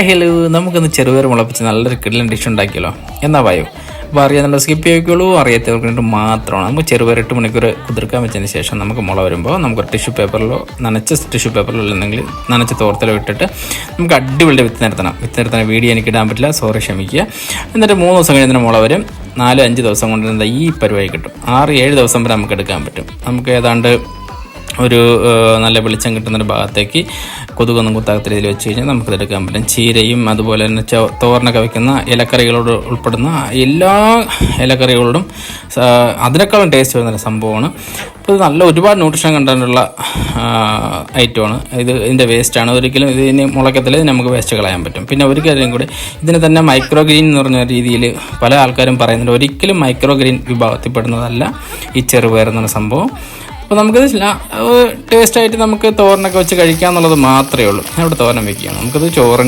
Hello, നമുക്കൊന്ന് ചെറുപയർ മുളപ്പിച്ച് നല്ലൊരു കിടിലൻ ഡിഷ് ഉണ്ടാക്കിയല്ലോ. എന്നാ പറയൂ. അപ്പോൾ അറിയാന്നുള്ള സ്കിപ്പ് ചെയ്യിക്കുള്ളൂ, അറിയാത്തവർക്ക് വേണ്ടി മാത്രമാണ്. നമുക്ക് ചെറുപയർ 8 മണിക്കൂർ കുതിർക്കാൻ വെച്ചതിന് ശേഷം നമുക്ക് മുള വരുമ്പോൾ നമുക്ക് ടിഷ്യൂ പേപ്പറിലോ നനച്ച ടിഷ്യൂ പേപ്പറിലോ അല്ലെങ്കിൽ നനച്ച തോർത്തിലോ ഇട്ടിട്ട് നമുക്ക് അടിപൊളി വിത്ത് നിരത്തണം. വീഡിയോ എനിക്ക് ഇടാൻ പറ്റില്ല, സോറി, ക്ഷമിക്കുക. എന്നിട്ട് 3 ദിവസം കഴിയുന്നതിന് മുള വരും. 4-5 ദിവസം കൊണ്ട് ഈ പരിപാടി കിട്ടും. 6-7 ദിവസം വരെ നമുക്ക് എടുക്കാൻ പറ്റും. നമുക്ക് ഏതാണ്ട് ഒരു നല്ല വെളിച്ചം കിട്ടുന്നൊരു ഭാഗത്തേക്ക് കൊതുകൊന്നും കുത്താത്ത രീതിയിൽ വെച്ച് കഴിഞ്ഞാൽ നമുക്കത് എടുക്കാൻ പറ്റും. ചീരയും അതുപോലെ തന്നെ തോരനൊക്കെ വയ്ക്കുന്ന ഇലക്കറികളോട് ഉൾപ്പെടുന്ന എല്ലാ ഇലക്കറികളോടും അതിനേക്കാളും ടേസ്റ്റ് വരുന്നൊരു സംഭവമാണ്. അപ്പോൾ ഇത് നല്ല ഒരുപാട് ന്യൂട്രീഷൻ കണ്ടന്റുള്ള ഐറ്റമാണ്. ഇതിൻ്റെ വേസ്റ്റാണ്. ഒരിക്കലും ഇതിന് മുളക്കത്തിൽ നമുക്ക് വേസ്റ്റ് കളയാൻ പറ്റും. പിന്നെ ഒരു കാര്യം കൂടി, ഇതിന് തന്നെ മൈക്രോ ഗ്രീൻ എന്ന് പറഞ്ഞ രീതിയിൽ പല ആൾക്കാരും പറയുന്നുണ്ട്. ഒരിക്കലും മൈക്രോ ഗ്രീൻ വിഭാഗത്തിൽപ്പെടുന്നതല്ല ഈ ചെറുപയർ എന്നൊരു സംഭവം. അപ്പോൾ നമുക്കിത് ടേസ്റ്റായിട്ട് നമുക്ക് തോരനൊക്കെ വെച്ച് കഴിക്കുക എന്നുള്ളത് മാത്രമേ ഉള്ളൂ. അവിടെ തോരൻ വയ്ക്കുകയാണ്. നമുക്കത് ചോറിൻ്റെ